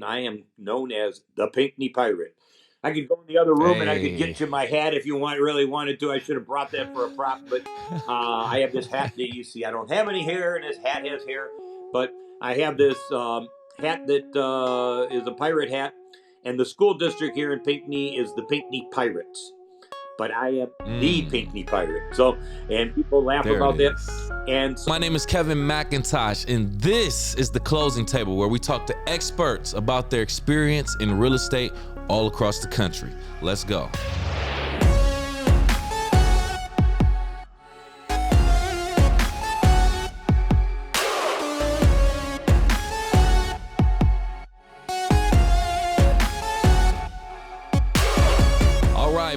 I am known as the Pinckney Pirate. I could go in the other room and I could Hey. get you my hat if you really wanted to. I should have brought that for a prop, but I have this hat that you see. I don't have any hair, and this hat has hair, but I have this hat that is a pirate hat, and the school district here in Pinckney is the Pinckney Pirates. But I am the Pinckney Pirate. So, and people laugh There it about that. is. And so, My name is Kevin McIntosh, and this is the Closing Table, where we talk to experts about their experience in real estate all across the country. Let's go.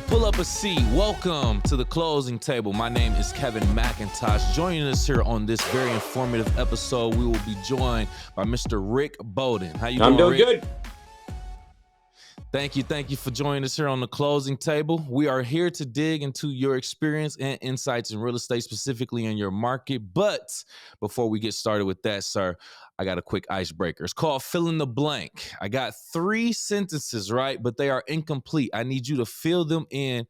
Pull up a seat. Welcome to the Closing Table. My name is Kevin McIntosh. Joining us here on this very informative episode, we will be joined by Mr. Rick Beaudin. How you doing, I'm doing Rick? good. Thank you for joining us here on the Closing Table. We are here to dig into your experience and insights in real estate, specifically in your market. But before we get started with that, sir, I got a quick icebreaker. It's called fill in the blank. I got 3 sentences, right? But they are incomplete. I need you to fill them in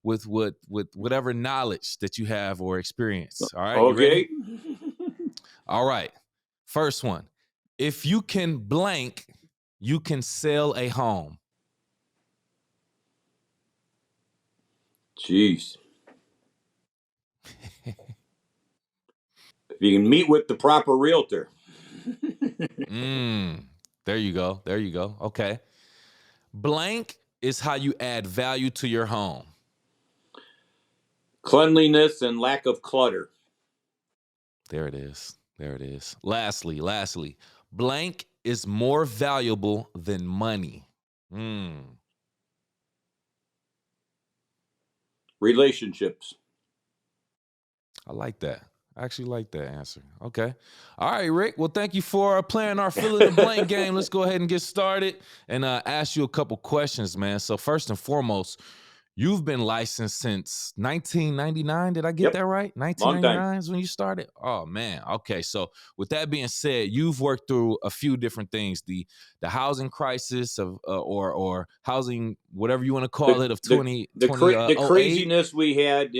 with whatever knowledge that you have or experience. All right, you ready? All right. First one. If you can blank, you can sell a home. Jeez. If you can meet with the proper realtor. There you go. Okay. Blank is how you add value to your home. Cleanliness and lack of clutter. There it is. Lastly, blank is more valuable than money. Relationships. I like that. I actually like that answer. Okay. All right, Rick. Well, thank you for playing our fill in the blank game. Let's go ahead and get started and ask you a couple questions, man. So first and foremost, you've been licensed since 1999. Did I get that right? 1999 is when you started? Oh, man. Okay. So with that being said, you've worked through a few different things. The housing crisis of or housing, whatever you want to call it, of the craziness we had,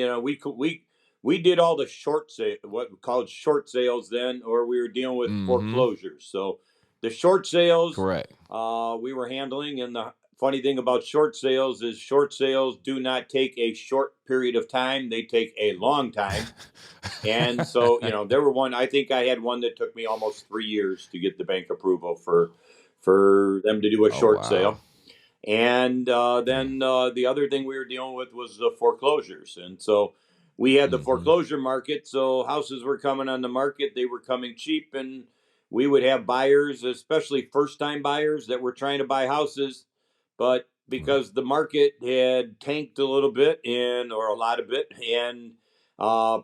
we did all the short sale, what we called short sales then, or we were dealing with foreclosures. So the short sales, correct, we were handling. And the funny thing about short sales is short sales do not take a short period of time; they take a long time. And so, there were I think I had one that took me almost 3 years to get the bank approval for them to do a short sale. And then the other thing we were dealing with was the foreclosures. And so we had the foreclosure market. So houses were coming on the market. They were coming cheap. And we would have buyers, especially first-time buyers that were trying to buy houses. But because the market had tanked a little bit or a lot of it, and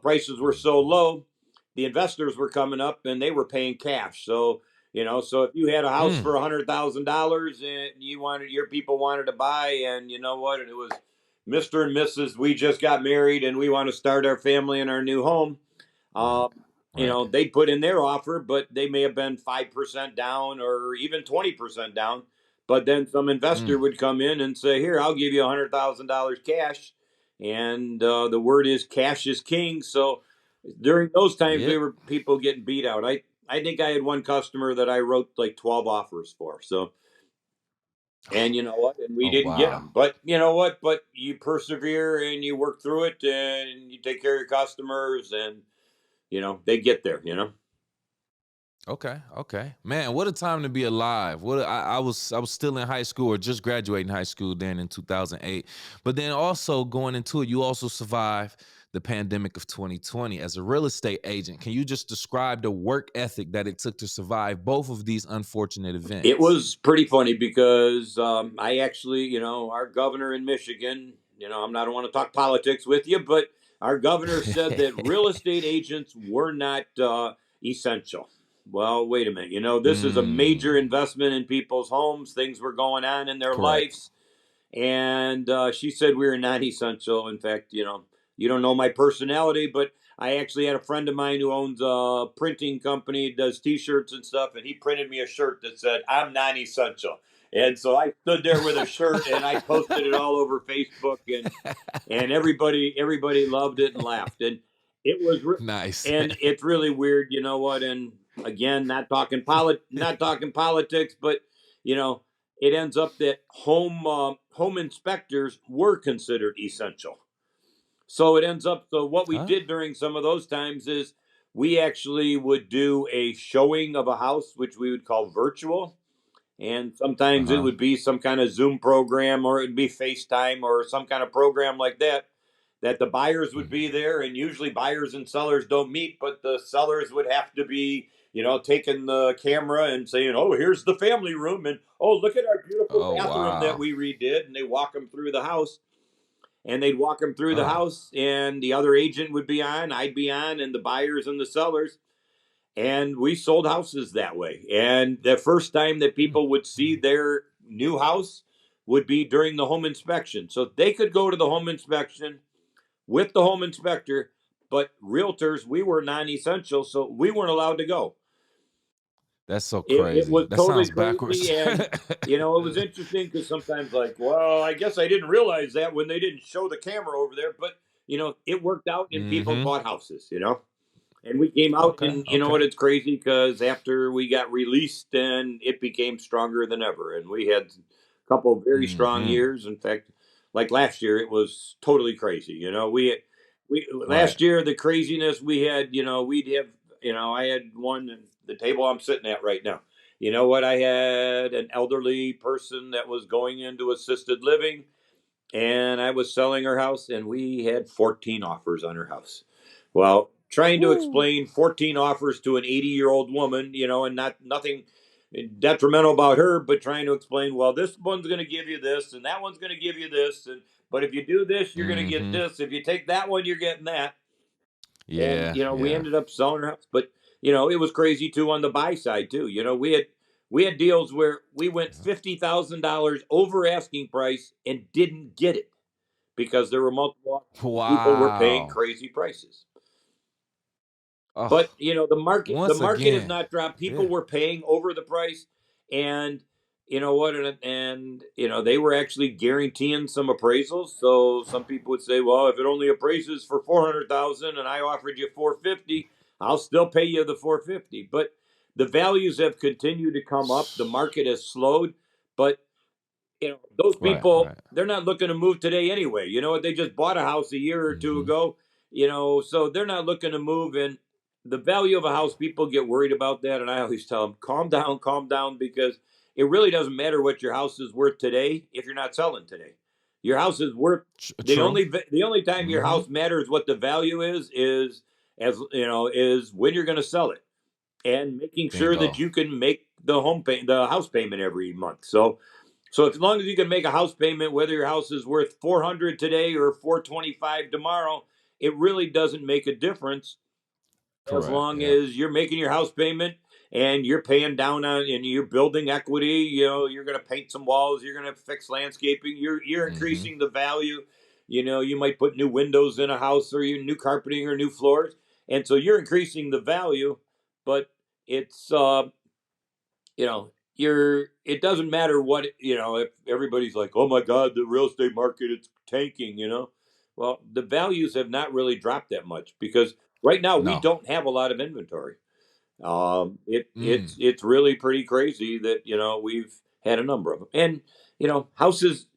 prices were so low, the investors were coming up and they were paying cash. So so if you had a house for $100,000 and your people wanted to buy, and you know what, and it was Mr. and Mrs. We just got married and we want to start our family in our new home. They put in their offer, but they may have been 5% down or even 20% down. But then some investor would come in and say, "Here, I'll give you $100,000 cash." And the word is cash is king. So during those times, there were people getting beat out. I think I had one customer that I wrote like 12 offers for. So, and you know what? And we didn't get them. But you know what? But you persevere and you work through it and you take care of your customers, and they get there. Okay. Man, what a time to be alive. I was still in high school or just graduating high school then in 2008. But then also going into it, you also survived the pandemic of 2020 as a real estate agent. Can you just describe the work ethic that it took to survive both of these unfortunate events? It was pretty funny because I actually, our governor in Michigan, I don't want to talk politics with you, but our governor said that real estate agents were not essential. Well, wait a minute. This is a major investment in people's homes. Things were going on in their lives. And she said we were non-essential. In fact, you don't know my personality, but I actually had a friend of mine who owns a printing company, does T-shirts and stuff, and he printed me a shirt that said "I'm non-essential." And so I stood there with a shirt and I posted it all over Facebook, and everybody loved it and laughed. And it was Nice. and it's really weird, you know what? And again, not talking politics, but you know, it ends up that home inspectors were considered essential. So it ends up, so what we Huh? did during some of those times is we actually would do a showing of a house, which we would call virtual. And sometimes it Uh-huh. would be some kind of Zoom program, or it'd be FaceTime or some kind of program like that, that the buyers would be Mhm. there. And usually buyers and sellers don't meet, but the sellers would have to be, taking the camera and saying, "Oh, here's the family room. And oh, look at our beautiful Oh, bathroom that wow. we redid." And they walk them through the house, and they'd walk them through the Oh. house, and the other agent would be on, I'd be on, and the buyers and the sellers. And we sold houses that way. And the first time that Mm, people would see mm. their new house would be during the home inspection. So they could go to the home inspection with the home inspector, but realtors, we were non essential, so we weren't allowed to go. That's so It crazy. was That totally sounds crazy. backwards. And, it was interesting because sometimes, like, well, I guess I didn't realize that when they didn't show the camera over there, but, it worked out and people Mhm. bought houses. And we came out, Okay, and you know okay. what? It's crazy because after we got released, and it became stronger than ever. And we had a couple of very strong Mhm. years. In fact, like last year, it was totally crazy. We Right. last year, the craziness we had. We'd have. I had one the table I'm sitting at right now. You know what? I had an elderly person that was going into assisted living, and I was selling her house, and we had 14 offers on her house. Well, trying to Woo. explain 14 offers to an 80-year-old woman, and nothing detrimental about her, but trying to explain, well, this one's going to give you this, and that one's going to give you this, and but if you do this, you're going to get Mhm. this. If you take that one, you're getting that. And Yeah, we yeah. ended up selling her house, but it was crazy too on the buy side too. We had deals where we went $50,000 over asking price and didn't get it because there were multiple and people were paying Wow. crazy prices. But Oh, the once market has again. not dropped. People Yeah. were paying over the price, and you know what? And they were actually guaranteeing some appraisals. So some people would say, "Well, if it only appraises for 400,000, and I offered you 450, I'll still pay you the 450." But the values have continued to come up. The market has slowed, but those Right, people, right. they're not looking to move today anyway. You know what? They just bought a house a year or two Mhm. ago, so they're not looking to move. And the value of a house, people get worried about that. And I always tell them, calm down, because it really doesn't matter what your house is worth today if you're not selling today. Your house is worth True. the only time your Mhm. house matters what the value is as is when you're going to sell it, and making sure that Bingo. you can make the house payment every month. So as long as you can make a house payment, whether your house is worth 400 today or 425 tomorrow, it really doesn't make a difference as Correct. long Yep. as you're making your house payment and you're paying down on and you're building equity. You're going to paint some walls, you're going to fix landscaping, you're Mhm. increasing the value. You might put new windows in a house, or you new carpeting or new floors, and so you're increasing the value. But it's it doesn't matter what, if everybody's like, "Oh my god, the real estate market, it's tanking." Well, the values have not really dropped that much because right now we No. don't have a lot of inventory. It's Mm. it's really pretty crazy that we've had a number of them. And houses,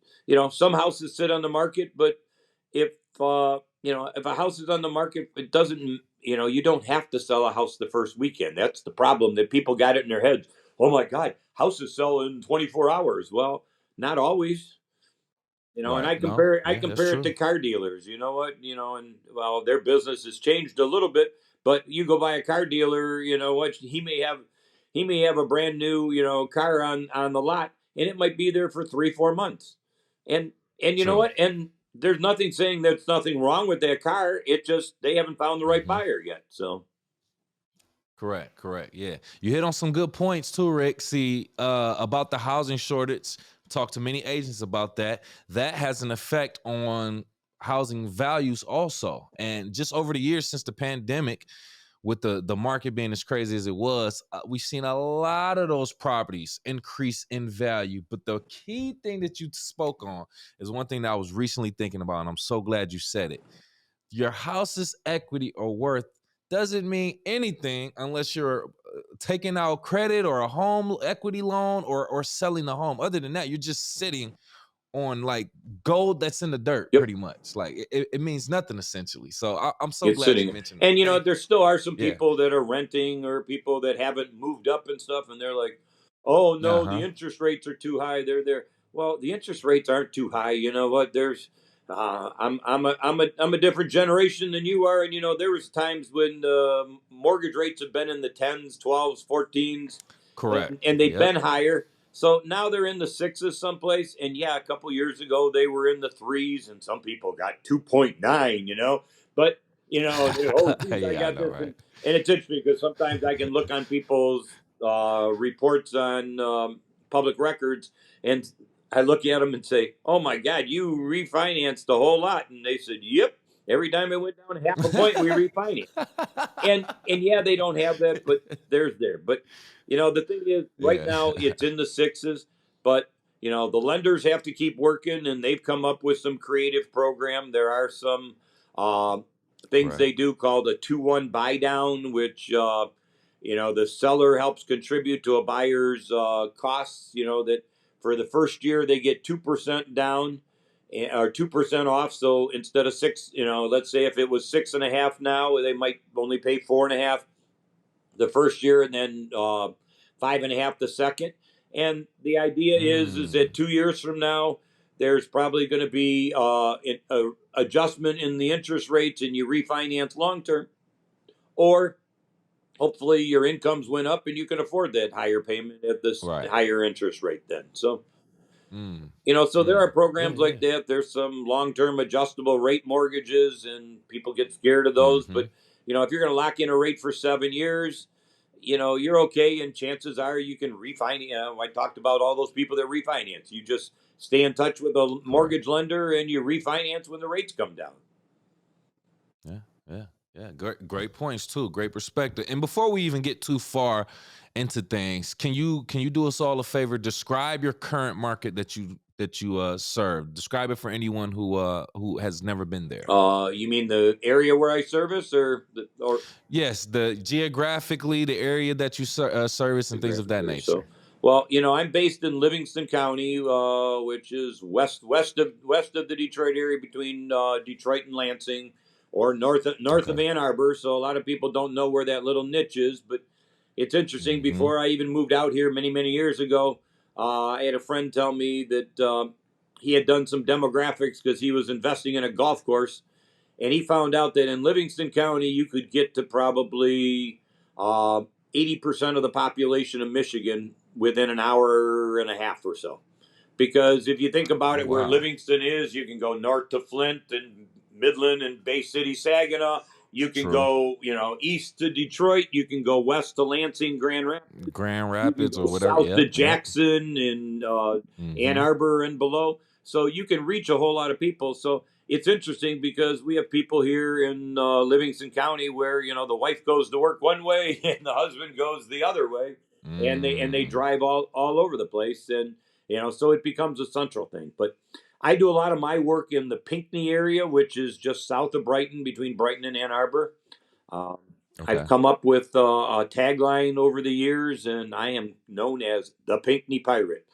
some houses sit on the market, but if if a house is on the market, it doesn't, you don't have to sell a house the first weekend. That's the problem, that people got it in their heads. Oh my god, houses sell in 24 hours. Well, not always. And Right. I No. compare I Yeah, that's compare it to true. car dealers. You know what? And well, their business has changed a little bit, but you go by a car dealer, what he may have a brand new, car on the lot, and it might be there for 3-4 months. And you know True. what? And there's nothing saying there's nothing wrong with that car. It just they haven't found the right Mhm. buyer yet. So Correct, correct. Yeah. You hit on some good points too, Rick. See, about the housing shortage, talk to many agents about that. That has an effect on housing values also. And just over the years since the pandemic, with the market being as crazy as it was, we've seen a lot of those properties increase in value. But the key thing that you spoke on is one thing that I was recently thinking about, and I'm so glad you said it. Your house's equity or worth doesn't mean anything unless you're taking out credit or a home equity loan or selling the home. Other than that, you're just sitting on like gold that's in the dirt, Yep. pretty much. Like it means nothing essentially. So I'm so It's glad you sitting, mentioned that. and Thank there still are some you. Yeah. people that are renting or people that haven't moved up and stuff, and they're like, "Oh no, the Uh-huh. interest rates are too high." They're there. Well, the interest rates aren't too high. You know what? I'm a different generation than you are, and there was times when the mortgage rates have been in the tens, 12s, 14s, Correct. and they've Yep. been higher. So now they're in the sixes someplace, and yeah, a couple years ago they were in the threes, and some people got 2.9. But oh, geez, I Yeah, I got know, this, right? and it's interesting because sometimes I can look on people's reports on public records, and I look at them and say, "Oh my God, you refinanced a whole lot," and they said, "Yep." Every time it went down half a point, we refinanced. And yeah, they don't have that, but there's there. But the thing is, right Yeah. now it's in the sixes. But the lenders have to keep working, and they've come up with some creative program. There are some um, things Right. they do called a 2-1 buy down, which the seller helps contribute to a buyer's costs. That for the first year they get 2% down or 2% off. So instead of six, let's say if it was 6.5 now, they might only pay 4.5 the first year, and then 5.5 the second. And the idea is that Mm. 2 years from now, there's probably going to be an adjustment in the interest rates, and you refinance long term, or hopefully your incomes went up and you can afford that higher payment at this Right. higher interest rate. Then, so Mm. so there are Mm. Yeah, programs like yeah. that. There's some long-term adjustable rate mortgages, and people get scared of those. Mm-hmm. But if you're going to lock in a rate for 7 years, you're okay, and chances are you can refinance. I talked about all those people that refinance. You just stay in touch with a Right. mortgage lender, and you refinance when the rates come down. Yeah, yeah, yeah. Great points too. Great perspective. And before we even get too far into things, can you do us all a favor? Describe your current market that you serve. Describe it for anyone who has never been there. You mean the area where I service, or Yes, the geographically, the area that you service, and things of that geographically? So, nature. well, I'm based in Livingston County, which is west of the Detroit area, between Detroit and Lansing, or north of Okay. Ann Arbor. So a lot of people don't know where that little niche is, but it's interesting. Mm-hmm. Before I even moved out here many years ago, I had a friend tell me that he had done some demographics because he was investing in a golf course, and he found out that in Livingston County you could get to probably uh, 80% of the population of Michigan within an hour and a half or so. Because if you think about Oh it, where wow. Livingston is, you can go north to Flint and Midland and Bay City, Saginaw. You can True. go, east to Detroit. You can go west to Lansing, Grand Rapids. Grand You can Rapids go or whatever. south to Yep. Yep. Jackson and Ann Mm-hmm. Arbor and below. So you can reach a whole lot of people. So it's interesting because we have people here in Livingston County where the wife goes to work one way and the husband goes the other way, and they Mm. drive all over the place, and so it becomes a central thing. But I do a lot of my work in the Pinckney area, which is just south of Brighton, between Brighton and Ann Arbor. Um, I've Okay. come up with a tagline over the years, and I am known as the Pinckney Pirate.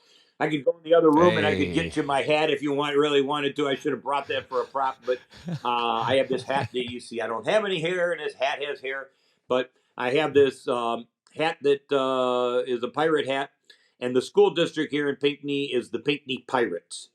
I could go in the other room and I could Hey. get you my hat if you really wanted to. I should have brought that for a prop, but I have this hat that you see. I don't have any hair, and this hat has hair, but I have this hat that is a pirate hat, and the school district here in Pinckney is the Pinckney Pirates,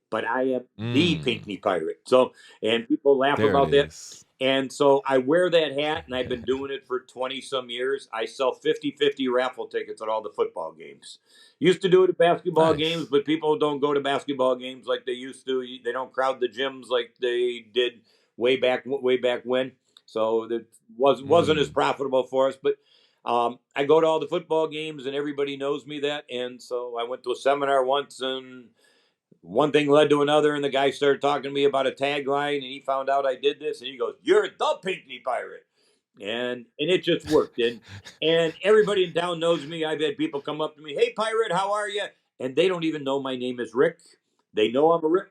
but I am the Mm. Pinckney Pirate. So, and people laugh There it about that. is. And so I wear that hat, and I've been doing it for 20 some years. I sell 50-50 raffle tickets at all the football games. Used to do it at basketball games, Nice. but people don't go to basketball games like they used to. They don't crowd the gyms like they did way back when. So it wasn't as Mm. profitable for us. But I go to all the football games, and everybody knows me that. And so I went to a seminar once, and one thing led to another, and the guy started talking to me about a tagline, and he found out I did this, and he goes, "You're the Pinckney Pirate," and it just worked. And everybody in town knows me. I've had people come up to me, "Hey, Pirate, how are you?" And they don't even know my name is Rick. They know I'm a real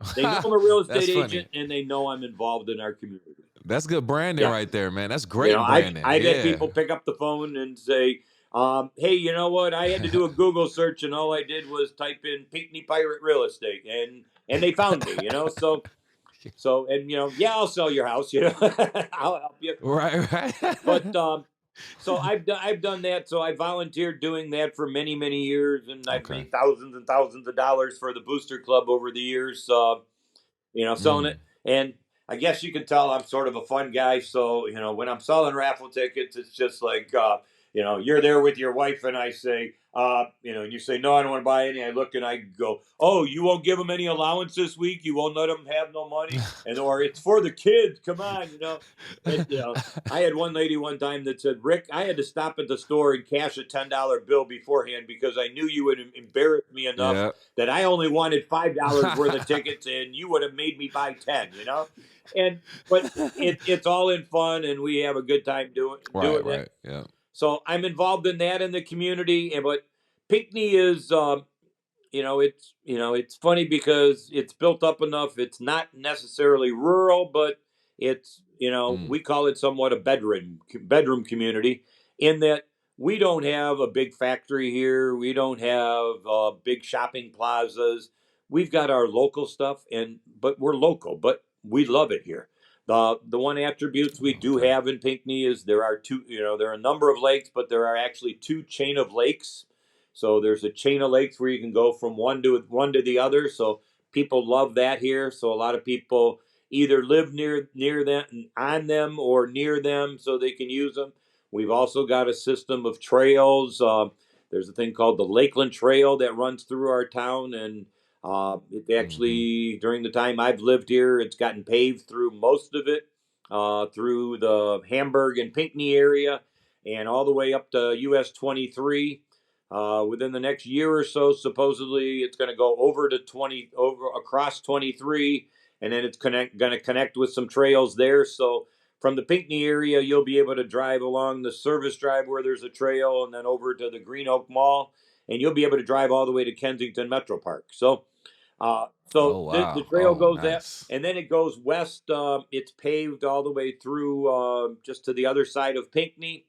That's estate funny. agent, and they know I'm involved in our community. That's good branding Yeah. right there, man. That's You know, great branding. I've had Yeah. people pick up the phone and say, "Hey, you know what? I had to do a Google search, and all I did was type in Pinckney Pirate Real Estate, and they found me." You know, so and yeah, I'll sell your house. You know, I'll help you. Right, right. But so I've done that. So I volunteered doing that for many years, and I've Okay. made thousands and thousands of dollars for the Booster Club over the years. Selling it. Mm. And I guess you can tell I'm sort of a fun guy. So, when I'm selling raffle tickets, it's just like, you're there with your wife, and I say, and you say, "No, I don't want to buy any." I look and I go, "Oh, you won't give them any allowance this week? You won't let them have no money?" Or it's for the kids. Come on. I had one lady one time that said, "Rick, I had to stop at the store and cash a $10 bill beforehand because I knew you would embarrass me enough Yeah. that I only wanted $5 worth of tickets, and you would have made me buy 10." And but it's all in fun, and we have a good time Right, doing it. right. Yeah. So I'm involved in that in the community, and but Pinckney is it's funny because it's built up enough. It's not necessarily rural, but it's Mm. we call it somewhat a bedroom community, in that we don't have a big factory here. We don't have big shopping plazas. We've got our local stuff, but we're local, but we love it here. The one attributes we do Okay. have in Pinckney is there are two. There are a number of lakes, but there are actually two chain of lakes. So there's a chain of lakes where you can go from one to the other. So people love that here. So a lot of people either live near them, on them, or near them, so they can use them. We've also got a system of trails. There's a thing called the Lakeland Trail that runs through our town, and it Mm-hmm. actually, during the time I've lived here, it's gotten paved through most of it, through the Hamburg and Pinckney area, and all the way up to US 23. Within the next year or so, supposedly it's going to go over across 23, and then it's going to connect with some trails there. So from the Pinckney area, you'll be able to drive along the service drive where there's a trail, and then over to the Green Oak Mall, and you'll be able to drive all the way to Kensington Metro Park. So Oh the wow. trail Oh, goes that, nice. and then it goes west. It's paved all the way through, just to the other side of Pinckney,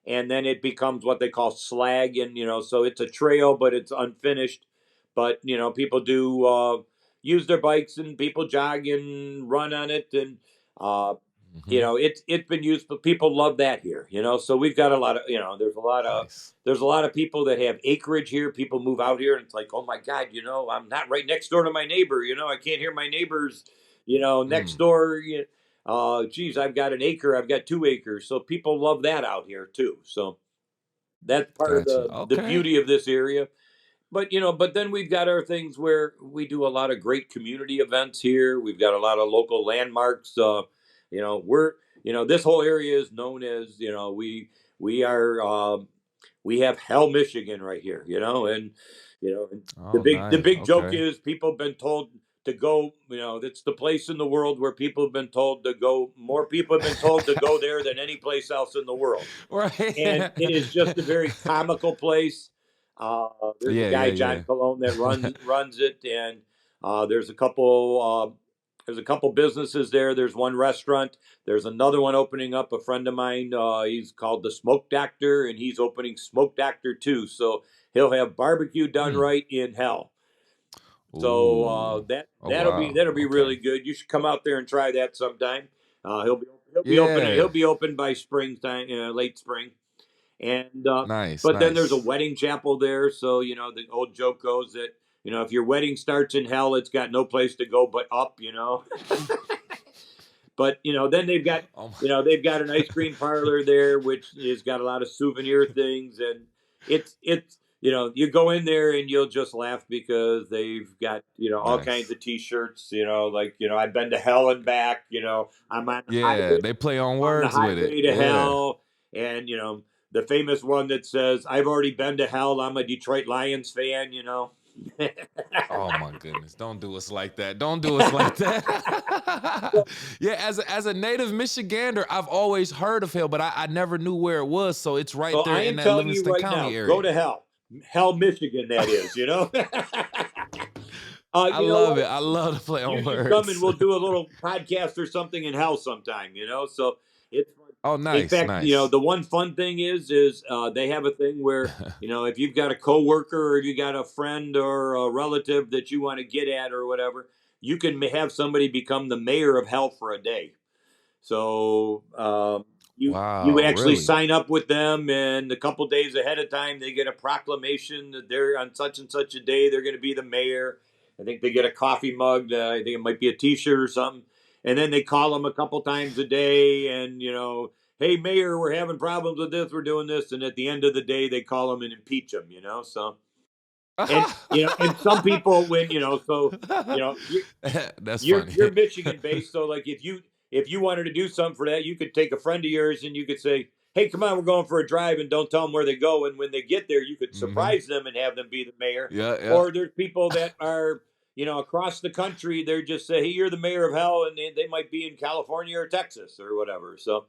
and then it becomes what they call slag, and so it's a trail, but it's unfinished. But people do use their bikes, and people jog and run on it, and uh, Mm-hmm. it's been used, but people love that here. So we've got a lot of Nice. there's a lot of people that have acreage here. People move out here, and it's like, oh my God, I'm not right next door to my neighbor. I can't hear my neighbors, next Mm. door. Geez, I've got an acre, I've got 2 acres. So people love that out here too. So that's part of Gotcha. the Okay. beauty of this area. But then we've got our things where we do a lot of great community events here. We've got a lot of local landmarks. We're this whole area is known as, we are we have Hell, Michigan right here. And the Oh, big nice. joke Okay. is people have been told to go. It's the place in the world where people have been told to go. More people have been told to go there than any place else in the world, Right. and it is just a very comical place. There's a Yeah, guy, yeah, John yeah. Cologne, that runs it, and there's a couple. There's a couple businesses there. There's one restaurant. There's another one opening up. A friend of mine, he's called the Smoke Doctor, and he's opening Smoke Doctor too. So he'll have barbecue done Mm. right in hell. So Ooh. that Oh that'll be wow. that'll be Okay. really good. You should come out there and try that sometime. He'll Yeah. be open by springtime, late spring, and Nice, but then there's a nice. wedding chapel there. So the old joke goes that if your wedding starts in hell, it's got no place to go but up. But then Oh my. they've got an ice cream parlor there, which has got a lot of souvenir things, and it's you go in there and you'll just laugh because they've got all kinds Nice. of T-shirts, like I've been to hell and back. I'm Yeah, they play on on the words with it. highway to Yeah. hell, and the famous one that says, "I've already been to hell. I'm a Detroit Lions fan." Oh my goodness. Don't do us like that. Don't do us like that. Yeah, as a native Michigander, I've always heard of hell, but I never knew where it was. So it's right So there I in am that telling you Livingston right now, County go area. to hell, Michigan. That is, you know. I You know love it. what? I love to play You on should come and words. we'll do a little podcast or something in hell sometime. You know, so it's fun. Oh, In nice, fact, nice. the one fun thing is they have a thing where if you've got a coworker or you got a friend or a relative that you want to get at or whatever, you can have somebody become the mayor of hell for a day. So you Wow, actually really? sign up with them, and a couple days ahead of time, they get a proclamation that they're on such and such a day they're going to be the mayor. I think they get a coffee mug. I think it might be a T-shirt or something, and then they call them a couple times a day, and hey mayor, we're having problems with this, we're doing this, and at the end of the day, they call them and impeach them. So and some people when you That's you're funny. Michigan based, so like if you wanted to do something for that, you could take a friend of yours and you could say, "Hey, come on, we're going for a drive," and don't tell them where they go. And when they get there, you could Hmm. surprise them and have them be the mayor. Yeah, yeah. Or there's people that are across the country. They're just say, "Hey, you're the mayor of hell," and they might be in California or Texas or whatever. So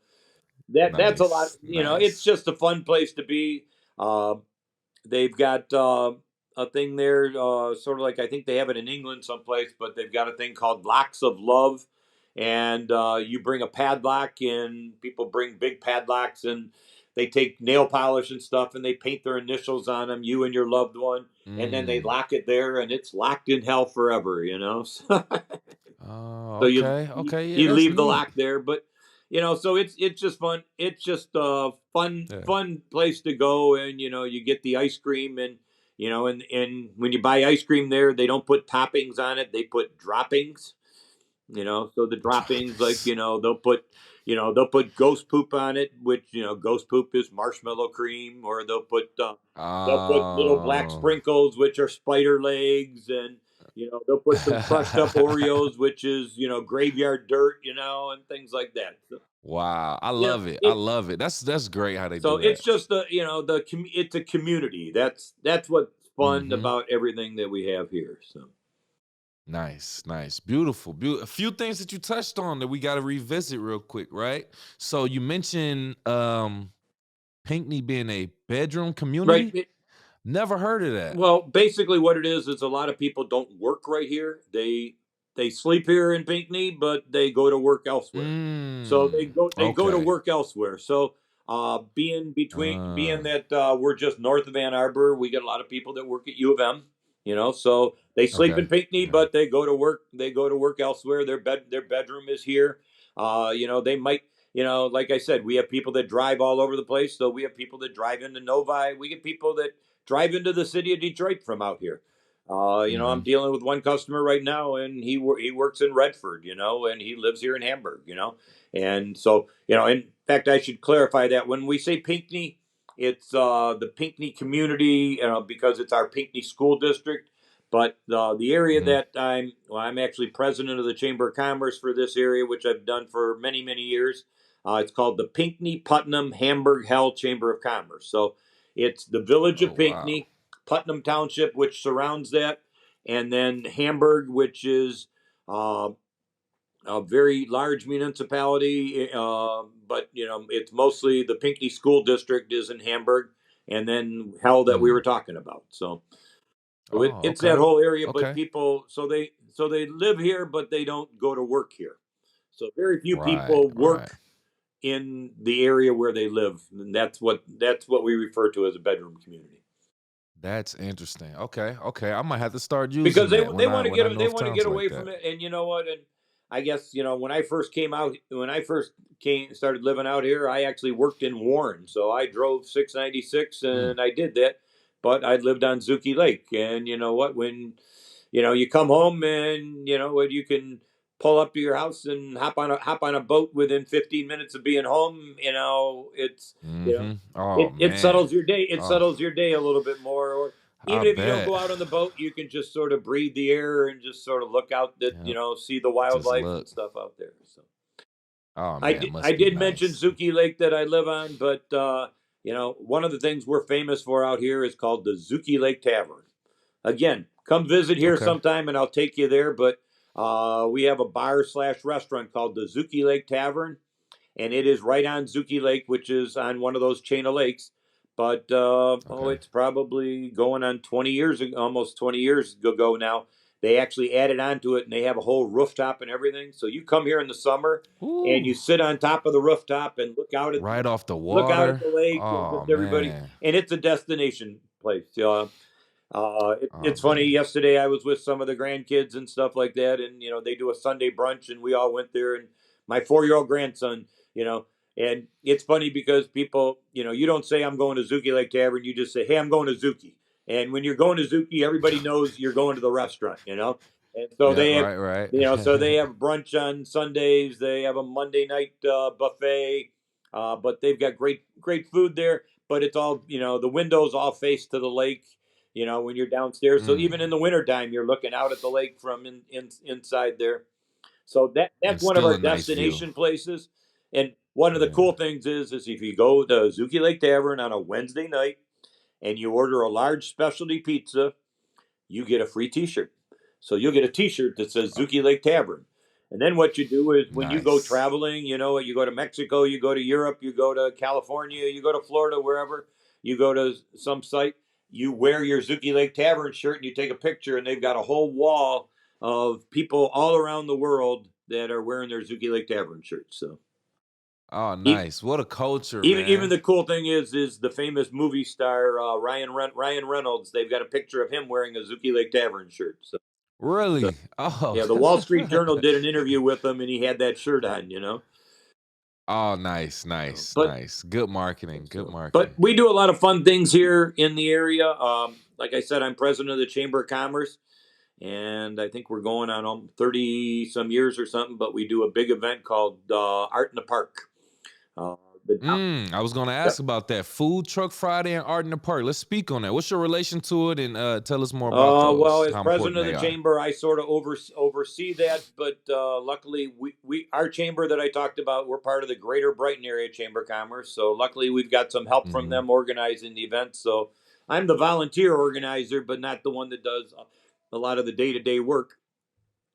that's a lot. Nice, It's nice. just a fun place to be. Uh, They've got a thing there, sort of like I think they have it in England someplace, but they've got a thing called Locks of Love. And you bring a padlock, and people bring big padlocks, and they take nail polish and stuff, and they paint their initials on them, you and your loved one, and then they Mm. lock it there, and it's locked in hell forever. Oh, So you okay, you, okay. Yeah, you that's leave the neat. lock there, but so it's just fun. It's just a Yeah. fun place to go, and you get the ice cream, and and when you buy ice cream there, they don't put toppings on it; they put droppings. So the droppings, like Droppings. they'll put ghost poop on it, which ghost poop is marshmallow cream, or they'll put little black Oh. sprinkles, which are spider legs, and they'll put some crushed up Oreos, which is graveyard dirt, and things like that. So, Wow. I you know love it. I it. love it. That's great how they So do it's that. just it's a community. That's what's fun Hmm. about everything that we have here. So Nice, nice, beautiful, A few things that you touched on that we got to revisit real quick, right? So you mentioned Pinckney being a bedroom right. community. Never heard of that. Well, basically, what it is a lot of people don't work right here. They sleep here in Pinckney, but they go to work elsewhere. So they Mm. go to Okay. work elsewhere. So being Uh. that we're just north of Ann Arbor, we get a lot of people that work at U of M. So they sleep Okay. in Pinckney, Okay. but they go to work. They go to work elsewhere. Their bedroom is here. They might. Like I said, we have people that drive all over the place. So we have people that drive into Novi. We get people that drive into the city of Detroit from out here. I'm Hmm. dealing with one customer right now, and he works in Redford, and he lives here in Hamburg, and so In fact, I should clarify that when we say Pinckney, it's the Pinckney community, because it's our Pinckney school district. But the area Hmm. that I'm actually president of the Chamber of Commerce for this area, which I've done for many many years. It's called the Pinckney Putnam Hamburg Hell Chamber of Commerce. So it's the village Oh of wow. Pinckney, Putnam Township, which surrounds that, and then Hamburg, which is uh, a very large municipality, but it's mostly the Pinckney School District is in Hamburg, and then Hell that we were Mm. talking about. So Oh, it's that okay. whole area, but Okay. people so they live here, but they don't go to work here. So very few Right. people Right. work in the area where they live, and that's what we refer to as a bedroom community. That's interesting. Okay. Okay. I might have to start Because using they that they when want to I get know they of want to towns get like away from that. it, and you know what? And I guess when I first came started living out here, I actually worked in Warren, so I drove 696, Mm. and I did that. But I lived on Zuki Lake, and you know what? When you come home, and when you can pull up to your house and hop on a boat within 15 minutes of being home, it's you know Hmm. Oh it man. settles your day. It Oh, settles your day a little bit more. Or I even if you don't bet. go out on the boat, you can just sort of breathe the air and just sort of look out, that Yep. see the Just wildlife and look. stuff out there. So Oh I man, it did, I must be did mention nice. Zuki Lake that I live on, but one of the things we're famous for out here is called the Zuki Lake Tavern. Again, come visit here Okay. sometime, and I'll take you there. But we have a bar slash restaurant called the Zuki Lake Tavern, and it is right on Zuki Lake, which is on one of those chain of lakes. But Okay. it's probably going on 20 years, almost 20 years ago now. They actually added on to it, and they have a whole rooftop and everything. So you come here in the summer, and Ooh. you sit on top of the rooftop and Right off the look out at water. the lake, and Oh just everybody. man. And it's a destination place. Oh It's funny. man. Yesterday, I was with some of the grandkids and stuff like that, and they do a Sunday brunch, and we all went there. And my 4-year-old grandson, you know, and it's funny because people, you don't say I'm going to Zuki Lake Tavern, you just say, hey, I'm going to Zuki. And when you're going to Zuki, everybody knows you're going to the restaurant. And so Yeah, they have, right, right. so they have brunch on Sundays. They have a Monday night buffet, but they've got great food there. But it's all, the windows all face to the lake, when you're downstairs. So even in Mm. the wintertime, you're looking out at the lake from inside there. So that's And one of still our a nice view. destination places. And one of the Yeah. cool things is if you go to Zuki Lake Tavern on a Wednesday night and you order a large specialty pizza, you get a free T-shirt. So you'll get a T-shirt that says Oh, Zuki Lake Tavern. And then what you do is when you go nice. traveling, you go to Mexico, you go to Europe, you go to California, you go to Florida, wherever you go to some site, you wear your Zuki Lake Tavern shirt and you take a picture, and they've got a whole wall of people all around the world that are wearing their Zuki Lake Tavern shirts. So Oh, e- nice. What a culture, even man. the cool thing is the famous movie star Ryan Reynolds. They've got a picture of him wearing a Zuki Lake Tavern shirt. So Really? Oh. yeah, the Wall Street Journal did an interview with him, and he had that shirt on. Oh, nice, So, nice, but nice. Good marketing. Good but marketing. we do a lot of fun things here in the area. Like I said, I'm president of the Chamber of Commerce, and I think we're going on 30 some years or something. But we do a big event called Art in the Park. Uh, the I was gonna Yep. ask about that. Food Truck Friday and Art in the Park. Let's speak on that. What's your relation to it, and tell us more about Well, those. as How president important of the they are. chamber, I sort of oversee that. But luckily, we our chamber that I talked about, we're part of the Greater Brighton Area Chamber of Commerce. So luckily, we've got some help from Hmm. them organizing the event. So I'm the volunteer organizer, but not the one that does a lot of the day to day work.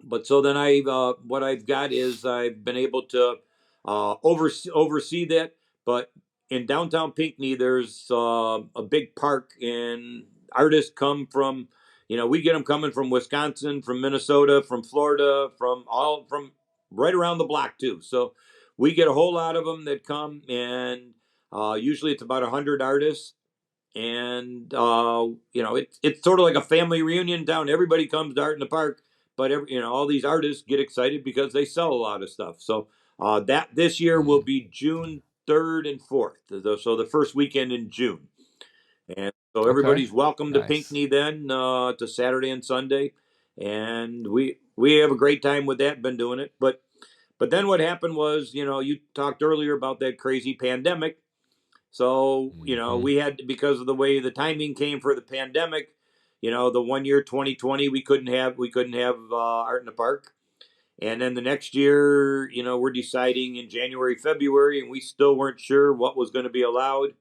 But so then what I've got is I've been able to oversee that. But in downtown Pinckney, there's a big park, and artists come from, we get them coming from Wisconsin, from Minnesota, from Florida, from right around the block too. So we get a whole lot of them that come, and usually it's about 100 artists. And it's sort of like a family reunion town. Everybody comes to Art in the Park, but all these artists get excited because they sell a lot of stuff. So that this year will Mm. be June 3rd and 4th, so the first weekend in June. And so Okay. everybody's welcome to Nice. Pinckney then, to Saturday and Sunday, and we have a great time with that. Been doing it, but then what happened was, you talked earlier about that crazy pandemic. So, Hmm. we had, because of the way the timing came for the pandemic, the one year 2020 we couldn't have Art in the Park. And then the next year, we're deciding in January, February, and we still weren't sure what was going to be allowed.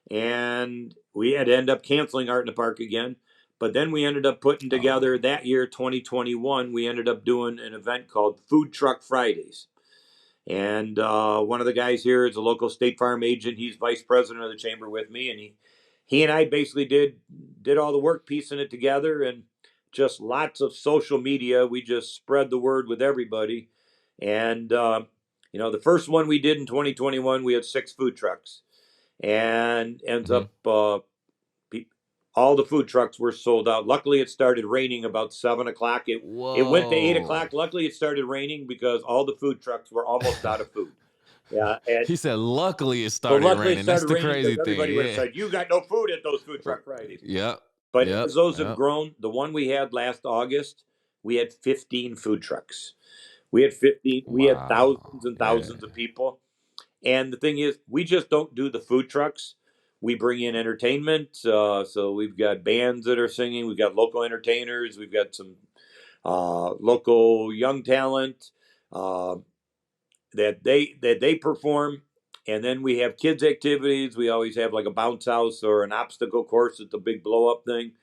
And we had to end up canceling Art in the Park again. But then we ended up putting Oh. together that year, 2021, we ended up doing an event called Food Truck Fridays. And one of the guys here is a local State Farm agent. He's vice president of the chamber with me, and he and I basically did all the work piecing it together, and just lots of social media. We just spread the word with everybody, and the first one we did in 2021, we had 6 food trucks, and ends Hmm. up all the food trucks were sold out. Luckily, it started raining about 7 o'clock. It went to 8 o'clock. Whoa. Luckily, it started raining because all the food trucks were almost out of food. Yeah, and He said, luckily it so started luckily it raining. That's started the raining because crazy thing. everybody would have Yeah. said, "You got no food at those food truck Fridays." Yep. But Yep. as those have Yep. grown, the one we had last August, we had 15 food trucks. We had 15. We had thousands Wow. and Yeah. thousands of people. And the thing is, we just don't do the food trucks. We bring in entertainment. So we've got bands that are singing. We've got local entertainers. We've got some local young talent. Uh, that they perform, and then we have kids activities. We always have like a bounce house or an obstacle course at the big blow up thing.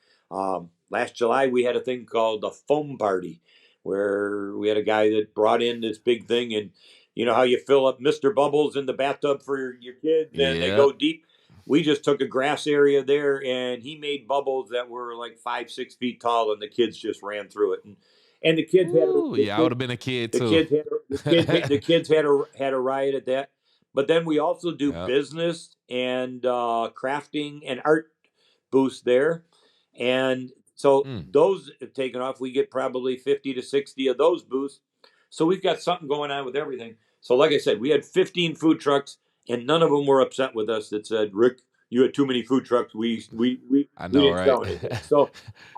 last July we had a thing called the foam party, where we had a guy that brought in this big thing, and you know how you fill up Mr. Bubbles in the bathtub for your kids, and they Yep. go deep. We just took a grass area there, and he made bubbles that were like 5, 6 feet tall, and the kids just ran through it. And the kids had Ooh, yeah, I would have been a kid the too. kids had the kids had a riot at that. But then we also do Yep. business and crafting and art booths there, and so Mm, those have taken off. We get probably 50 to 60 of those booths. So we've got something going on with everything. So like I said, we had 15 food trucks, and none of them were upset with us. That said, Rick, you had too many food trucks. I We know, didn't right? sell anything.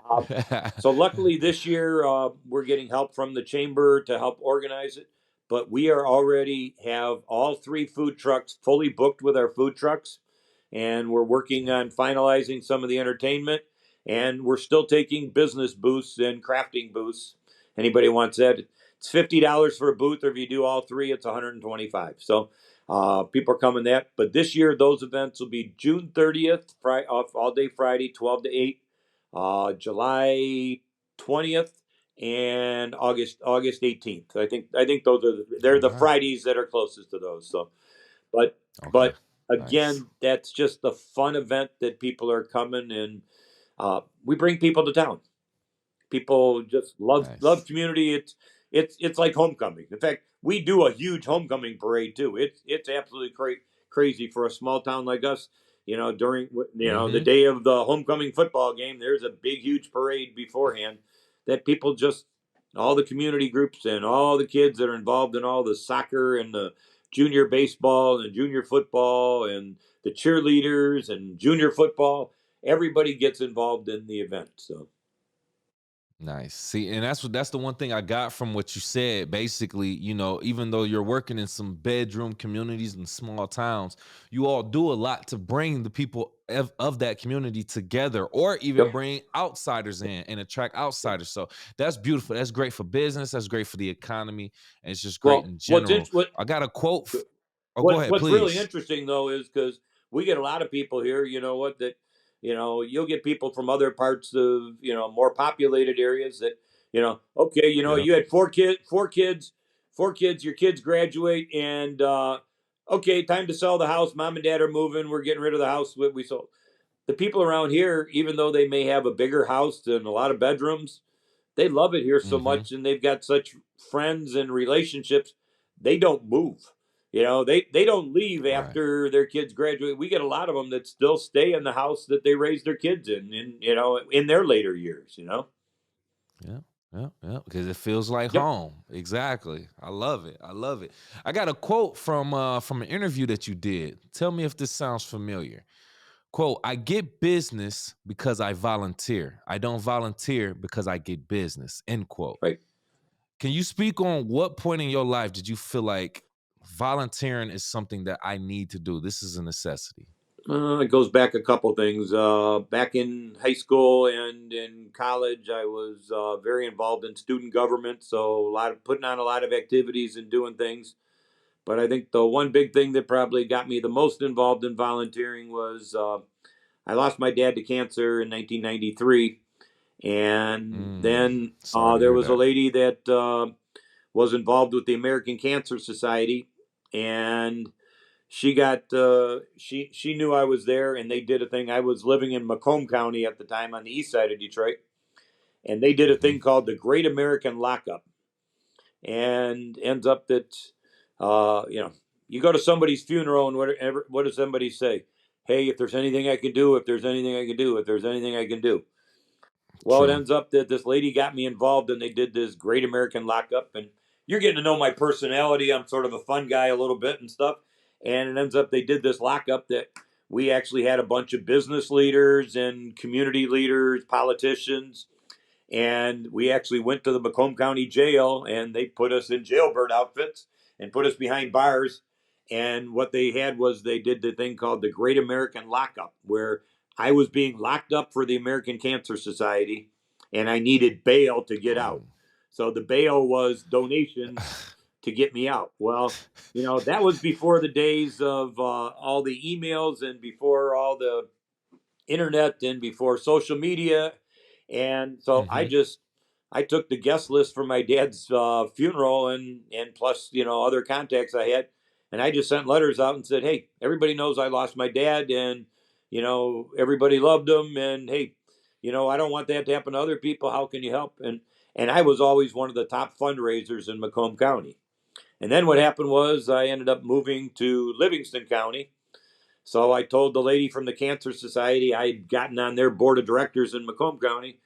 Uh, so luckily this year we're getting help from the chamber to help organize it. But we are already have all 3 food trucks fully booked with our food trucks, and we're working on finalizing some of the entertainment. And we're still taking business booths and crafting booths. Anybody wants that? It's $50 for a booth, or if you do all 3, it's 125. So people are coming that. But this year, those events will be June 30th, off all day Friday, 12 to 8, July 20th, and August 18th. I think those are they're All the right. Fridays that are closest to those. So, but Okay. but Nice. again, that's just a fun event that people are coming, and we bring people to town. People just love Nice. community. It's like homecoming. In fact, we do a huge homecoming parade too. It's absolutely crazy for a small town like us. During the Mm-hmm. day of the homecoming football game, there's a big huge parade beforehand that people just all the community groups and all the kids that are involved in all the soccer and the junior baseball and junior football and the cheerleaders and junior football. Everybody gets involved in the event. So. Nice. See, and that's the one thing I got from what you said. Basically, even though you're working in some bedroom communities and small towns, you all do a lot to bring the people of that community together, or even Yep. bring outsiders in and attract outsiders. So that's beautiful. That's great for business. That's great for the economy, and it's just great Well, in what's in, general. I got a quote. what Oh, go ahead, what's really please. interesting though is because we get a lot of people here. You know what? That you'll get people from other parts of more populated areas that okay, Yep. you had 4 kids. Your kids graduate, and okay, time to sell the house. Mom and dad are moving. We're getting rid of the house we sold. The people around here, even though they may have a bigger house and a lot of bedrooms, they love it here so Mm-hmm. much, and they've got such friends and relationships. They don't move. They don't leave Right. after their kids graduate. We get a lot of them that still stay in the house that they raised their kids in their later years. Yeah, yeah, yeah. Because it feels like Yep. home. Exactly. I love it. I love it. I got a quote from an interview that you did. Tell me if this sounds familiar. Quote, I get business because I volunteer. I don't volunteer because I get business. End quote. Right. Can you speak on what point in your life did you feel like volunteering is something that I need to do? This is a necessity. It goes back a couple things. Back in high school and in college, I was very involved in student government, so a lot of putting on a lot of activities and doing things. But I think the one big thing that probably got me the most involved in volunteering was I lost my dad to cancer in 1993. And then Sorry to there hear was a that. lady that was involved with the American Cancer Society. And she knew I was there, and they did a thing. I was living in Macomb County at the time on the east side of Detroit. And they did a Hmm. thing called the Great American Lockup, and ends up that uh, you know you go to somebody's funeral, and what does somebody say? Hey, if there's anything I can do, if there's anything I can do, if there's anything I can do. Well, it True. ends up that this lady got me involved, and they did this Great American Lockup, and you're getting to know my personality. I'm sort of a fun guy a little bit and stuff, and it ends up they did this lockup that we actually had a bunch of business leaders and community leaders, politicians, and we actually went to the Macomb County Jail, and they put us in jailbird outfits and put us behind bars. And what they had was they did the thing called the Great American Lockup, where I was being locked up for the American Cancer Society, and I needed bail to get out. Oh. So the bail was donations to get me out. Well, that was before the days of all the emails and before all the internet and before social media. And so Mm-hmm. I took the guest list for my dad's funeral, and plus, other contacts I had, and I just sent letters out and said, hey, everybody knows I lost my dad, and everybody loved him, and hey, I don't want that to happen to other people. How can you help? And I was always one of the top fundraisers in Macomb County. And then what happened was I ended up moving to Livingston County. So I told the lady from the Cancer Society I had gotten on their board of directors in Macomb County.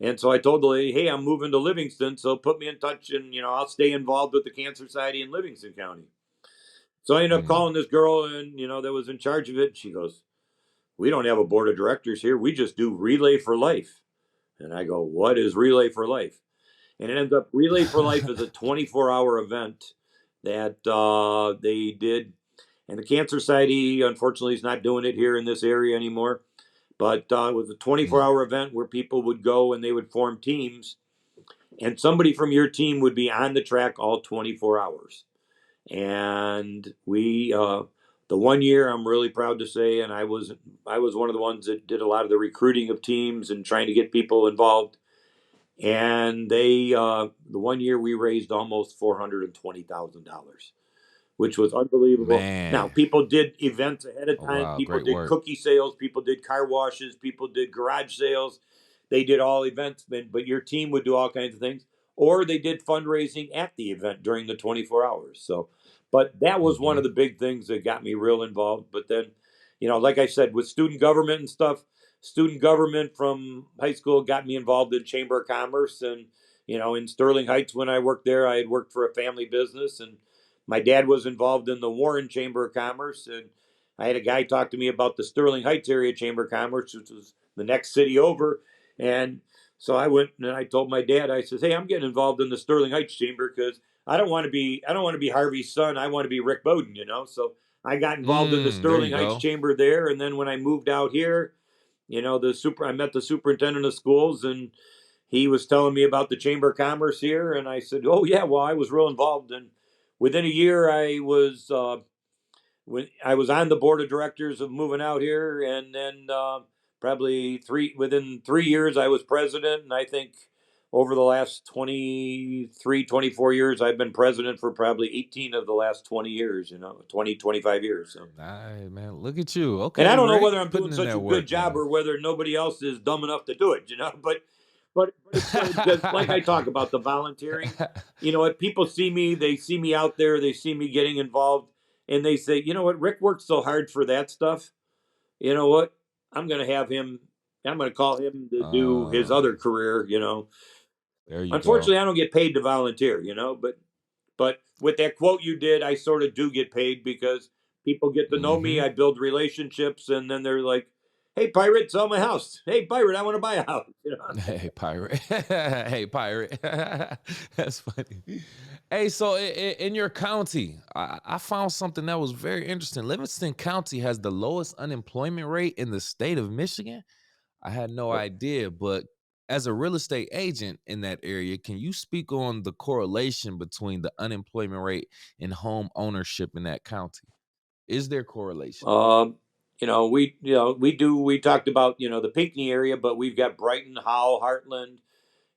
And so I told the lady, hey, I'm moving to Livingston, so put me in touch, and I'll stay involved with the Cancer Society in Livingston County. So I ended up Mm. calling this girl, and that was in charge of it. She goes, we don't have a board of directors here. We just do Relay for Life. And I go, what is Relay for Life? And it ends up Relay for Life is a 24-hour event that they did. And the Cancer Society, unfortunately, is not doing it here in this area anymore. But it was a 24-hour event where people would go and they would form teams, and somebody from your team would be on the track all 24 hours. And the one year, I'm really proud to say, and I was one of the ones that did a lot of the recruiting of teams and trying to get people involved. And the one year we raised almost $420,000, which was unbelievable. Now, Man. people did events ahead of Oh, time. wow. People Great did work. cookie sales. People did car washes. People did garage sales. They did all events, but your team would do all kinds of things. Or they did fundraising at the event during the 24 hours. So, but that was one Mm-hmm. of the big things that got me real involved. But then, like I said, with student government and stuff, student government from high school got me involved in Chamber of Commerce. And, in Sterling Heights, when I worked there, I had worked for a family business, and my dad was involved in the Warren Chamber of Commerce, and I had a guy talk to me about the Sterling Heights area Chamber of Commerce, which was the next city over. And so I went and I told my dad, I says, "Hey, I'm getting involved in the Sterling Heights Chamber because I don't want to be Harvey's son. I want to be Rick Beaudin. So I got involved in the There Sterling you Heights go. Chamber there, and then when I moved out here, I met the superintendent of schools, and he was telling me about the Chamber of Commerce here, and I said, "Oh yeah, well I was real involved." And within a year, when I was on the board of directors of moving out here, and then probably within 3 years, I was president, and I think over the last 23, 24 years, I've been president for probably 18 of the last 20 years. 20, 25 years. So. Nice, man. Look at you. And I Okay, don't know Rick. whether I'm doing Putting in such a that good work, job man. or whether nobody else is dumb enough to do it, but it's funny because, like I talk about the volunteering, what people see me, they see me out there, they see me getting involved, and they say, you know what, Rick worked so hard for that stuff. You know what, I'm going to have him. I'm going to call him to do his uh, other career. there you go. Unfortunately, I don't get paid to volunteer. But with that quote you did, I sort of do get paid because people get to know me. Mm-hmm. I build relationships, and then they're like, "Hey, pirate, sell my house. Hey, pirate, I want to buy a house." Hey, pirate. Hey, pirate. That's funny. Hey, so in your county, I found something that was very interesting. Livingston County has the lowest unemployment rate in the state of Michigan. I had no idea, but as a real estate agent in that area, can you speak on the correlation between the unemployment rate and home ownership in that county? Is there correlation? Um, we talked about the Pinckney area, but we've got Brighton, Howell, Heartland,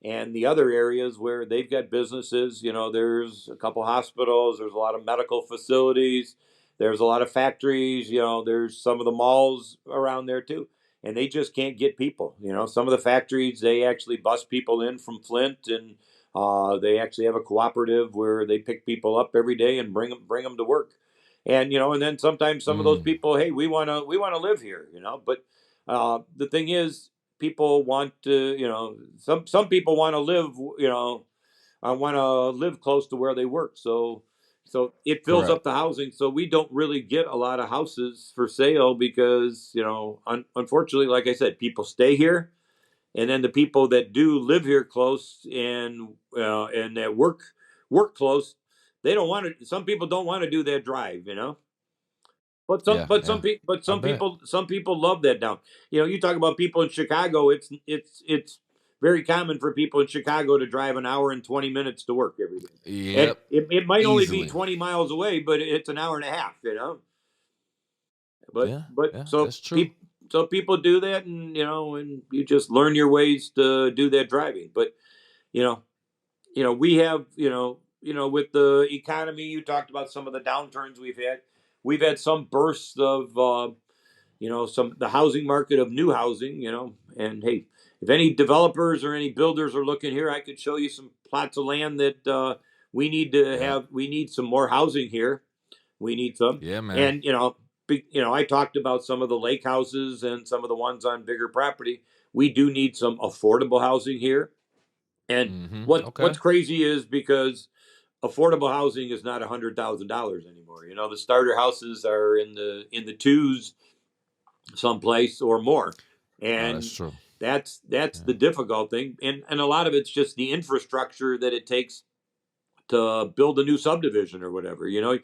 and the other areas where they've got businesses. There's a couple hospitals, there's a lot of medical facilities, there's a lot of factories. There's some of the malls around there too, and they just can't get people. Some of the factories, they actually bus people in from Flint, and they actually have a cooperative where they pick people up every day and bring them to work. And then sometimes some of those Mm, people, hey, we want to live here. But the thing is, people want to, some people want to live, want to live close to where they work. So it fills correct. up the housing. So we don't really get a lot of houses for sale because, unfortunately, like I said, people stay here, and then the people that do live here close and that work close, they don't want to. Some people don't want to do that drive. But some Yeah, but some yeah. people but I some bet. people some people love that down. You talk about people in Chicago. It's very common for people in Chicago to drive an hour and 20 minutes to work every day, and Yep. it might only be Easily. 20 miles away, but it's an hour and a half. But Yeah, but yeah, so that's true. so people do that, and and you just learn your ways to do that driving. But you know, we have with the economy, you talked about some of the downturns we've had. We've had some bursts of some the housing market of new housing. And hey, if any developers or any builders are looking here, I could show you some plots of land that we need to Yeah. have. We need some more housing here. We need some, Yeah, man. and I talked about some of the lake houses and some of the ones on bigger property. We do need some affordable housing here. And what's Okay. crazy is because affordable housing is not $100,000 anymore. The starter houses are in the twos someplace or more, No, that's and true. that's Yeah. the difficult thing. And a lot of it's just the infrastructure that it takes to build a new subdivision or whatever. You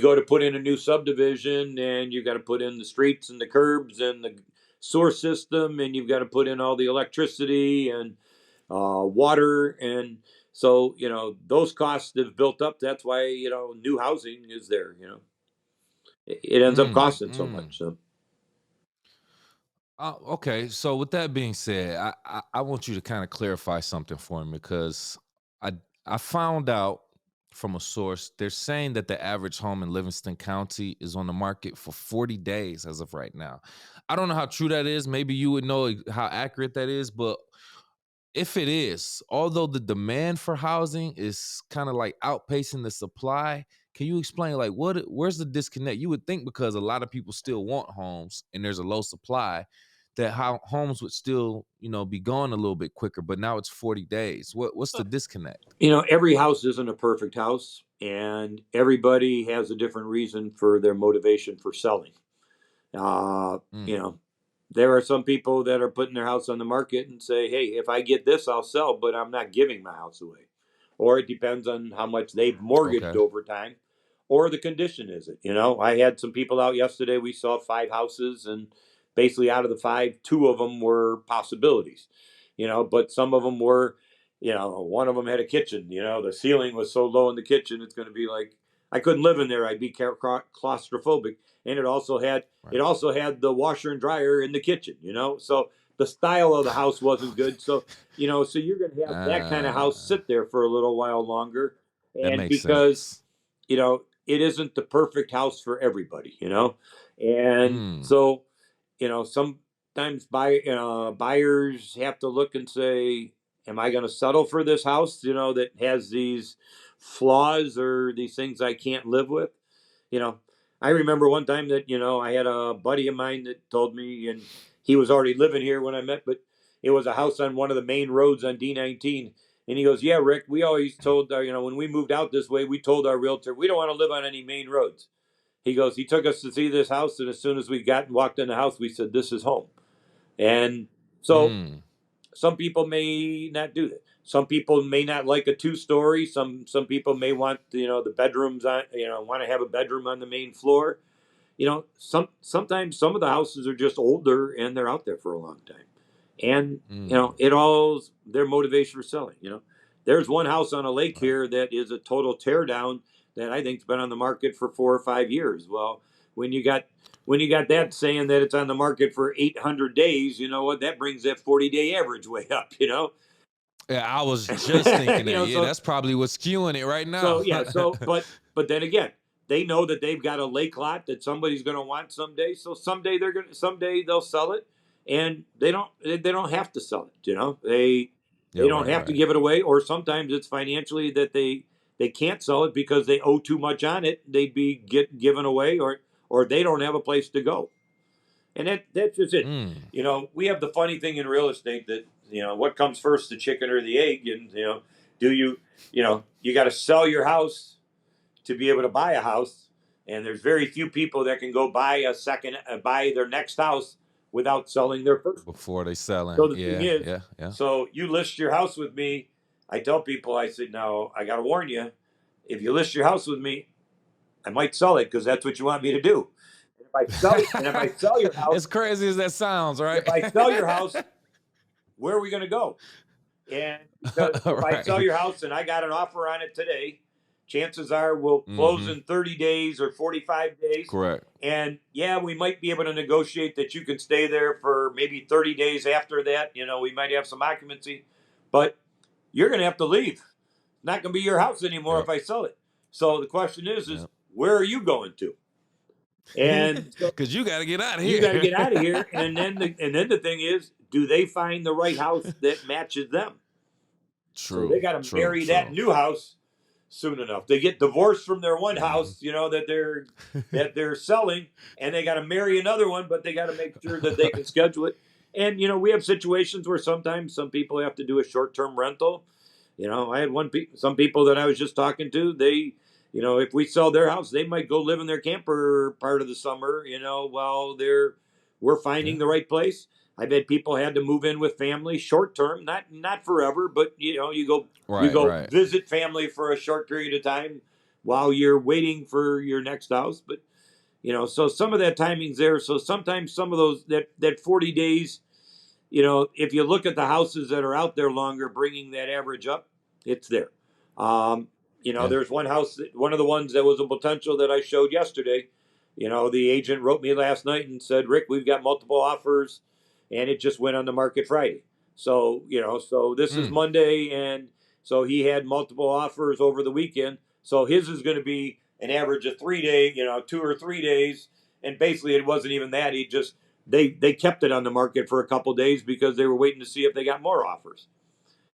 go to put in a new subdivision, and you got to put in the streets and the curbs and the sewer system, and you've got to put in all the electricity and water. And so those costs have built up. That's why new housing is there. It ends up Mm, costing so mm. much. So Okay, so with that being said, I want you to kind of clarify something for me because I I found out from a source they're saying that the average home in Livingston County is on the market for 40 days as of right now. I don't know how true that is. Maybe you would know how accurate that is, but if it is, although the demand for housing is kind of like outpacing the supply, can you explain like where's the disconnect? You would think because a lot of people still want homes and there's a low supply that how homes would still, be going a little bit quicker, but now it's 40 days. What's the disconnect? every house isn't a perfect house, and everybody has a different reason for their motivation for selling. Uh, Mm, you know, there are some people that are putting their house on the market and say, "Hey, if I get this, I'll sell, but I'm not giving my house away." Or it depends on how much they've mortgaged okay. over time, or the condition is it. I had some people out yesterday. We saw 5 houses, and basically out of the five, two of them were possibilities. But some of them were. One of them had a kitchen. The ceiling was so low in the kitchen, it's going to be like I couldn't live in there. I'd be claustrophobic, and it Right. also had the washer and dryer in the kitchen, so the style of the house wasn't good. So, so you're going to have that kind of house Uh, sit there for a little while longer. that And makes because, sense. it isn't the perfect house for everybody, and Mm, so, sometimes buyers have to look and say, am I going to settle for this house, that has these flaws or these things I can't live with? you know, I remember one time that, I had a buddy of mine that told me, and he was already living here when I met, but it was a house on one of the main roads on D19. And he goes, "Yeah, Rick, we always told our, when we moved out this way, we told our realtor, we don't want to live on any main roads." He goes, he took us to see this house. And as soon as we got and walked in the house, we said, "This is home." And so mm, some people may not do that. Some people may not like a two-story. Some people may want the bedrooms on want to have a bedroom on the main floor. Sometimes some of the houses are just older and they're out there for a long time, and mm, it all their motivation for selling. There's one house on a lake right. here that is a total tear down that I think's been on the market for 4 or 5 years. Well, when you got that saying that it's on the market for 800 days, you know what? That brings that 40-day average way up. Yeah, I was just thinking that. Yeah, So that's probably what's skewing it right so now. yeah, but then again, they know that they've got a lake lot that somebody's going to want someday. So someday they'll sell it, and they don't have to sell it. They Yeah, don't right, have to right. give it away, or sometimes it's financially that they can't sell it because they owe too much on it. They'd be given away, or they don't have a place to go, and that's just it. Mm, We have the funny thing in real estate that what comes first, the chicken or the egg, and do you got to sell your house to be able to buy a house, and there's very few people that can go buy their next house without selling their first one. before they selling. So the thing Yeah, is, yeah, yeah. so you list your house with me. I tell people, I said, now I got to warn you, if you list your house with me, I might sell it because that's what you want me to do. And if I sell your house, As crazy as that sounds, right? if I sell your house, where are we going to go? And because if I sell Right. your house and I got an offer on it today, chances are we'll close in 30 days or 45 days. Correct. And yeah, we might be able to negotiate that you can stay there for maybe 30 days after that. We might have some occupancy, but you're going to have to leave. It's not going to be your house anymore if I sell it. So the question is where are you going to? And because you got to get out of here. You got to get out of here. And then the thing is, do they find the right house that matches them? True. So they got to marry that new house soon enough. They get divorced from their one house, that they're selling, and they got to marry another one, but they got to make sure that they can schedule it. And we have situations where sometimes some people have to do a short-term rental. I had some people that I was just talking to. They, if we sell their house, they might go live in their camper part of the summer. While we're finding the right place. I've had people had to move in with family short term, not forever, but you go visit family for a short period of time while you're waiting for your next house. But so some of that timing's there. So sometimes some of those that 40 days, if you look at the houses that are out there longer, bringing that average up, it's there. There's one house, one of the ones that was a potential that I showed yesterday. The agent wrote me last night and said, Rick, we've got multiple offers. And it just went on the market Friday. So, so this is Monday. And so he had multiple offers over the weekend. So his is going to be an average of 3 days, 2 or 3 days. And basically it wasn't even that. They kept it on the market for a couple days because they were waiting to see if they got more offers.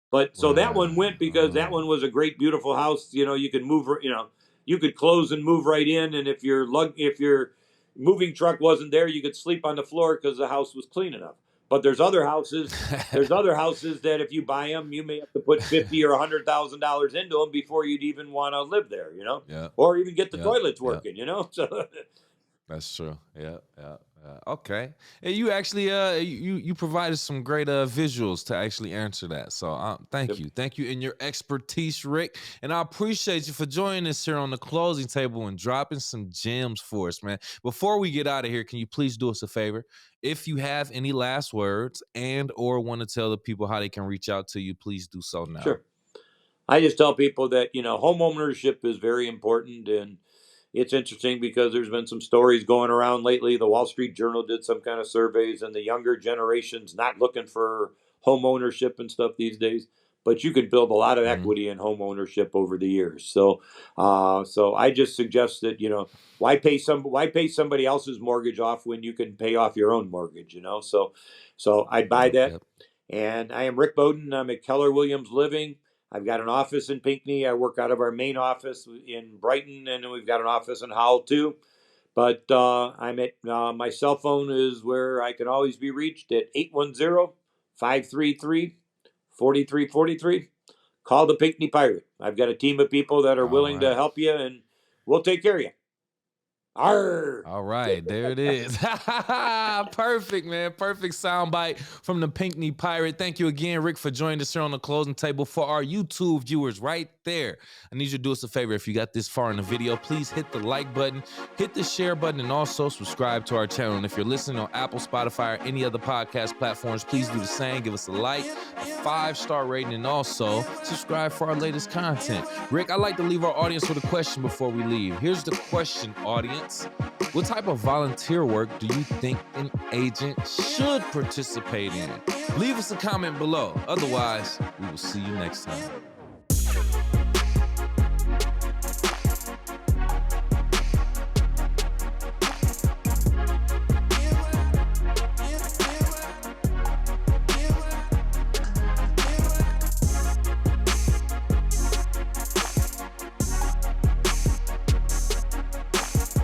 But so that one went because that one was a great, beautiful house. You could move, you could close and move right in. And if your moving truck wasn't there, you could sleep on the floor because the house was clean enough. But there's other houses that if you buy them, you may have to put $50,000 or $100,000 into them before you'd even want to live there, or even get the toilets working, So that's true. Yeah. Okay. And you actually you provided some great visuals to actually answer that. So thank you and your expertise, Rick. And I appreciate you for joining us here on the closing table and dropping some gems for us, man. Before we get out of here, can you please do us a favor? If you have any last words and or want to tell the people how they can reach out to you, please do so now. Sure. I just tell people that home ownership is very important, and it's interesting because there's been some stories going around lately. The Wall Street Journal did some kind of surveys, and the younger generation's not looking for home ownership and stuff these days. But you can build a lot of equity in home ownership over the years. So I just suggest that why pay somebody else's mortgage off when you can pay off your own mortgage? So I'd buy that. Yep. And I am Rick Beaudin. I'm at Keller Williams Living. I've got an office in Pinckney. I work out of our main office in Brighton, and then we've got an office in Howell too. But I'm at my cell phone is where I can always be reached at 810-533-4343. Call the Pinckney Pirate. I've got a team of people that are willing to help you, and we'll take care of you. Arr! All right, there it is. Perfect, man. Perfect soundbite from the Pinckney Pirate. Thank you again, Rick, for joining us here on the closing table. For our YouTube viewers right there, I need you to do us a favor. If you got this far in the video, please hit the like button, hit the share button, and also subscribe to our channel. And if you're listening on Apple, Spotify, or any other podcast platforms, please do the same. Give us a like, a 5-star rating, and also subscribe for our latest content. Rick, I like to leave our audience with a question before we leave. Here's the question, audience. What type of volunteer work do you think an agent should participate in? Leave us a comment below. Otherwise, we will see you next time.